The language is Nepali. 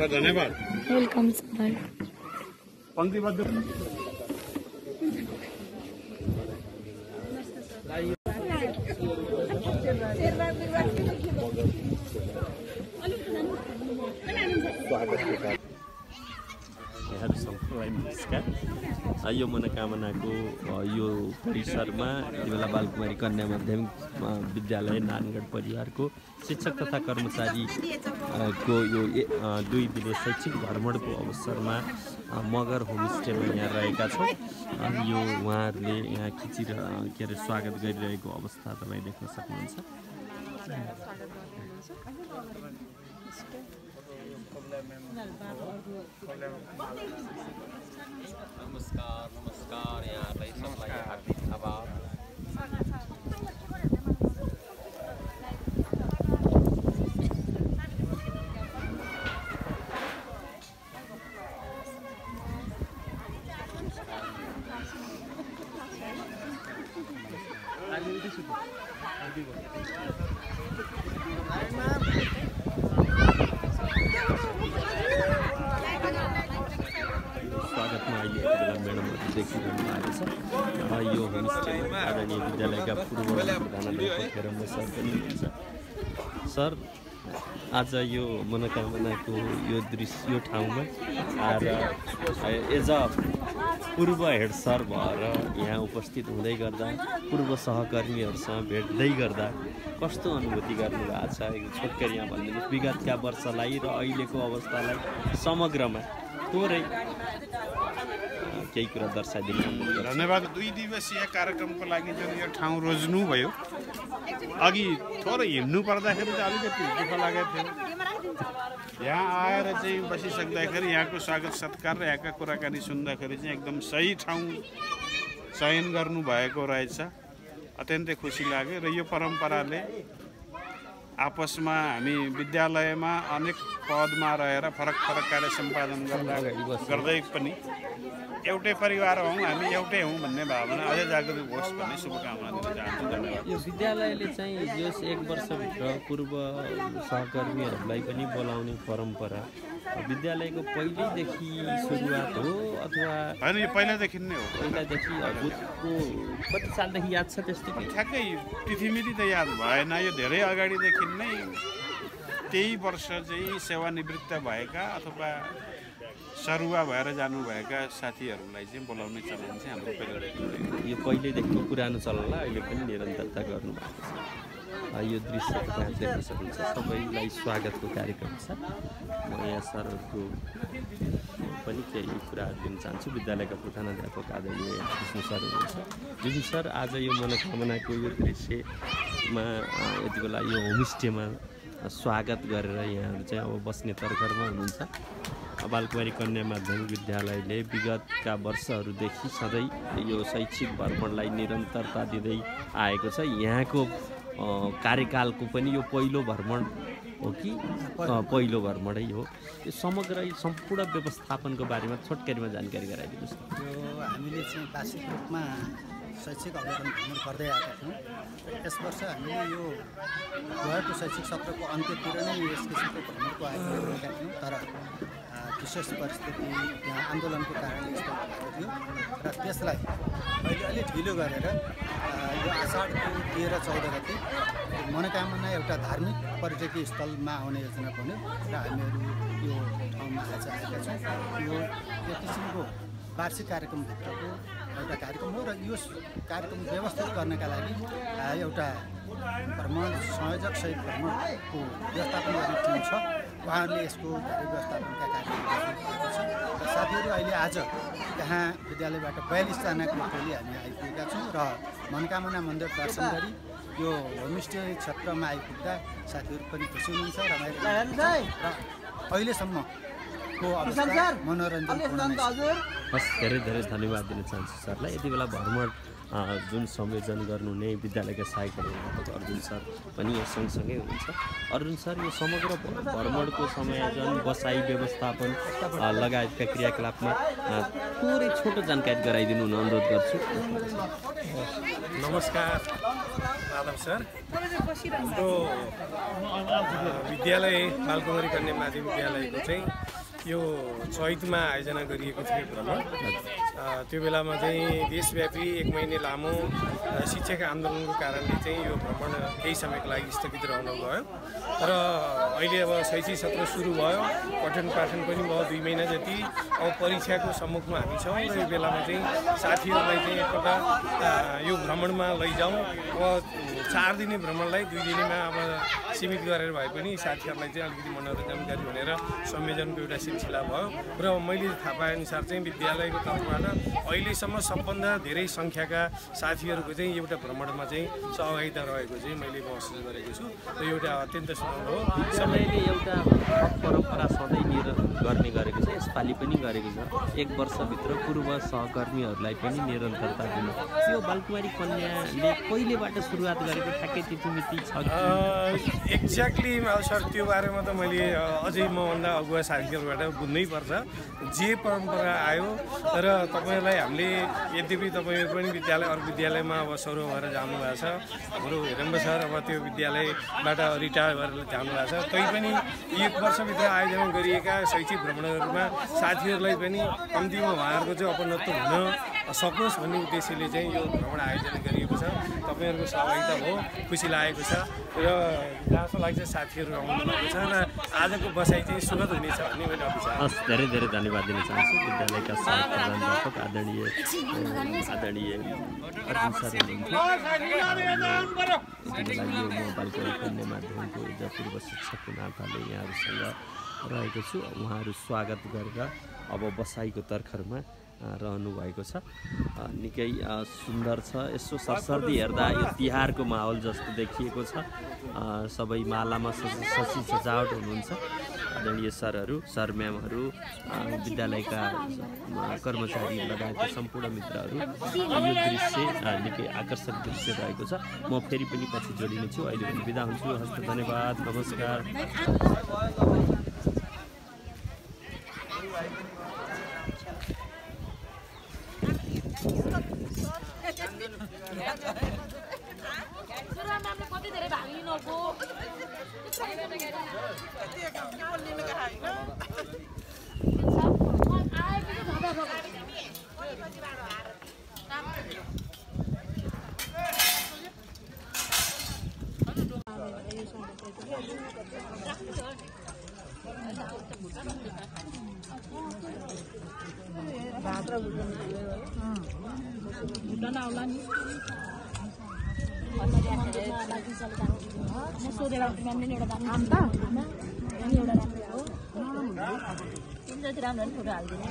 धन्यवाद। Welcome sir. पंक्तिबद्ध यो मनोकामनाको यो परिसरमा यति बेला बालकुमारी कन्या माध्यमिक विद्यालय नारायणगढ परिवारको शिक्षक तथा कर्मचारी को यो 2 दिने शैक्षिक भ्रमणको अवसरमा मगर होमस्टेमा यहाँ रहेका छौँ। यो उहाँहरूले यहाँ के अरे स्वागत गरिरहेको अवस्था तपाईँ देख्न सक्नुहुन्छ। नमस्कार यहाँलाई सबलाई हार्दिक आभार। स्वागतमा अहिले यति बेला म्याडमहरू देखिरहनु भएको छ। यो होमस्टेमा आदरणीय विद्यालयका पूर्व प्रधानाध्यापक रमेश सर पनि हुनुहुन्छ। सर आज यो मनोकामनाको यो दृश्य यो ठाउँमा आएर एज अ पूर्व हेड सर भएर यहाँ उपस्थित हुँदै गर्दा पूर्व सहकर्मीहरूसँग भेट्दै गर्दा कस्तो अनुभूति गर्नुभएको छ? छोटकरी यहाँ भनिदिनुहोस् विगतका वर्षलाई र अहिलेको अवस्थालाई समग्रमा थोरै केही कुरा दर्शाइदिनु। धन्यवाद। 2 दिवसीय कार्यक्रमको लागि जुन यो ठाउँ रोज्नुभयो, अघि थोरै हिँड्नु पर्दाखेरि चाहिँ अलिकति दुःख लागेको थियो। यहाँ आएर चाहिँ बसिसक्दाखेरि यहाँको स्वागत सत्कार र यहाँका कुराकानी सुन्दाखेरि चाहिँ एकदम सही ठाउँ चयन गर्नुभएको रहेछ। अत्यन्तै खुसी लाग्यो र यो परम्पराले आपसमा हामी विद्यालयमा अनेक पदमा रहेर फरक फरक कार्य सम्पादन गर्दै पनि एउटै परिवार हौँ, हामी एउटै हौँ भन्ने भावना अझै जागरुक होस् भन्ने शुभकामना दिन चाहन्छु। धन्यवाद। यो विद्यालयले चाहिँ यस 1 वर्षभित्र पूर्व सहकर्मीहरूलाई पनि बोलाउने परम्परा विद्यालयको पहिल्यैदेखि सुरुवात हो अथवा होइन? यो पहिलादेखि नै हो। पहिलादेखि बुधको कति सालदेखि याद छ त्यस्तो? ठ्याक्कै तिथिमिति त याद भएन। यो धेरै अगाडिदेखि नै त्यही वर्ष चाहिँ सेवानिवृत्त भएका अथवा सरुवा भएर जानुभएका साथीहरूलाई चाहिँ बोलाउने चलन चाहिँ हाम्रो पहिलेदेखि यो पहिल्यैदेखि पुरानो चलनलाई अहिले पनि निरन्तरता गर्नुभएको छ। यो दृश्य तपाईँ देख्न सक्नुहुन्छ। सबैलाई स्वागतको कार्यक्रम छ। म यहाँ सरहरूको पनि केही कुराहरू दिन चाहन्छु। विद्यालयका प्रधानाध्यापक आदरणीय विष्णु सर हुनुहुन्छ। विष्णु सर, आज यो मनोकामनाको यो दृश्यमा यति बेला यो होमस्टेमा स्वागत गरेर यहाँहरू चाहिँ अब बस्ने तर्खरमा हुनुहुन्छ। बालकुमारी कन्या माध्यमिक विद्यालयले विगतका वर्षहरूदेखि सधैँ यो शैक्षिक भ्रमणलाई निरन्तरता दिँदै आएको छ। यहाँको कार्यकालको पनि यो पहिलो भ्रमण हो कि पहिलो भ्रमणै हो? यो समग्र सम्पूर्ण व्यवस्थापनको बारेमा छोटकरीमा जानकारी गराइदिनुहोस्। यो हामीले चाहिँ वार्षिक रूपमा शैक्षिक अवलोकन भ्रमण गर्दै आएका थियौँ। यस वर्ष हामीले यो गएको शैक्षिक सत्रको अन्त्यतिर नै यस किसिमको भ्रमणको आयोजना गरेका थियौँ। तर विशेष परिस्थिति यहाँ आन्दोलनको कारणले यस्तो भएको थियो र त्यसलाई अहिले अलि ढिलो गरेर यो आषाढको 13-14 गते मनोकामना एउटा धार्मिक पर्यटकीय स्थलमा आउने योजना बन्यो र हामीहरू यो ठाउँमा आज आएका छौँ। यो एक किसिमको वार्षिक कार्यक्रमभित्रको एउटा कार्यक्रम हो र यो कार्यक्रम व्यवस्थित गर्नका लागि एउटा भ्रमण संयोजक सहित भ्रमणको व्यवस्थापन गर्ने टिम छ। उहाँहरूले यसको व्यवस्थापनका कार्यक्रम गर्नुभएको छ र साथीहरू अहिले आज यहाँ विद्यालयबाट 42 जनाको टोली हामी आइपुगेका छौँ र मनोकामना मन्दिर दर्शन गरी यो होमस्टे क्षेत्रमा आइपुग्दा साथीहरू पनि खुसी हुनुहुन्छ। र अहिलेसम्मको अवस्था मनोरञ्जन। हस्, धेरै धेरै धन्यवाद दिन चाहन्छु सरलाई। यति बेला भ्रमण जुन संयोजन गर्नुहुने विद्यालयका सहायक प्राध्यापक अर्जुन सर पनि यहाँ सँगसँगै हुनुहुन्छ। अर्जुन सर, यो समग्र भ्रमणको संयोजन, बसाइ व्यवस्थापन लगायतका क्रियाकलापमा थोरै छोटो जानकारी गराइदिनु हुन अनुरोध गर्छु। नमस्कार माधव सर। हाम्रो विद्यालय बालकुमारी कन्या माध्यमिक विद्यालयको चाहिँ यो चैतमा आयोजना गरिएको थियो भ्रमण। त्यो बेलामा चाहिँ देशव्यापी 1 महिना लामो शिक्षक आन्दोलनको कारणले चाहिँ यो भ्रमण केही समयको लागि स्थगित रहन गयो। तर अहिले अब शैक्षिक सत्र सुरु भयो, पठन पाठन पनि भयो 2 महिना जति। अब परीक्षाको सम्मुखमा हामी छौँ र यो बेलामा चाहिँ साथीहरूलाई चाहिँ एकपल्ट यो भ्रमणमा लैजाउँ। अब 4 दिने भ्रमणलाई 2 दिनेमा अब सीमित गरेर भए पनि साथीहरूलाई चाहिँ अलिकति मनोरञ्जन गरी भनेर संयोजनको एउटा सिलसिला भयो। र मैले थाहा पाएअनुसार चाहिँ विद्यालयको तर्फबाट अहिलेसम्म सबभन्दा धेरै सङ्ख्याका साथीहरूको चाहिँ एउटा भ्रमणमा चाहिँ सहभागिता रहेको चाहिँ मैले महसुस गरेको छु। र एउटा अत्यन्त सुन्दर हो। सबैले एउटा परम्परा सधैँ गर्ने गरेको छ, यसपालि पनि गरेको छ। 1 वर्षभित्र पूर्व सहकर्मीहरूलाई पनि निरन्तरता दिनु। यो बालकुमारी कन्याले कहिलेबाट सुरुवात गरेको ठ्याक्कै तिथिमिति छ? एक्ज्याक्टली सर, त्यो बारेमा त मैले अझै मभन्दा अगुवा साथीहरूबाट बुझ्नै पर्छ। जे परम्परा आयो र तपाईँहरूलाई हामीले यद्यपि तपाईँहरू पनि विद्यालय अर्को विद्यालयमा अब सौरो भएर जानुभएको छ। हाम्रो हेरम्ब सर अब त्यो विद्यालयबाट रिटायर भएर जानुभएको छ। तैपनि 1 वर्षभित्र आयोजना गरिएका शैक्षिक भ्रमणहरूमा साथीहरूलाई पनि कम्तीमा उहाँहरूको चाहिँ अपनत्व हुन सकोस् भन्ने उद्देश्यले चाहिँ यो भ्रमण आयोजना गरिएको छ। तपाईँहरूको सहभागिता भयो, खुसी लागेको छ र जहाँसो लाग्छ साथीहरू आउनु भएको छ र आजको बसाइ चाहिँ सुखद हुनेछ भन्ने मैले अपेक्षा। हस्, धेरै धेरै धन्यवाद दिन चाहन्छु। विद्यालयका सहायक प्राध्यापक आदरणीय अर्जुन सर हुनुहुन्थ्यो। यो म बालकुमारी कन्या माध्यमिकको एउटा पूर्व शिक्षकको नाताले यहाँहरूसँग रहेको छु। उहाँहरू स्वागत गरेर अब बसाइको तर्खरमा रहनु भएको छ। निकै सुन्दर छ। यसो सरसर्दी हेर्दा यो तिहारको माहौल जस्तो देखिएको छ। सबै मालामा सजी सजावट हुनुहुन्छ। आदरणीय सरहरू, सर म्यामहरू, विद्यालयका कर्मचारी लगायतका सम्पूर्ण मित्रहरू, यो दृश्य निकै आकर्षक दृश्य रहेको छ। म फेरि पनि पछि जोडिनेछु। अहिले पनि बिदा हुन्छु। हस्त, धन्यवाद, नमस्कार। राम्रो फोटो हालिदिनु।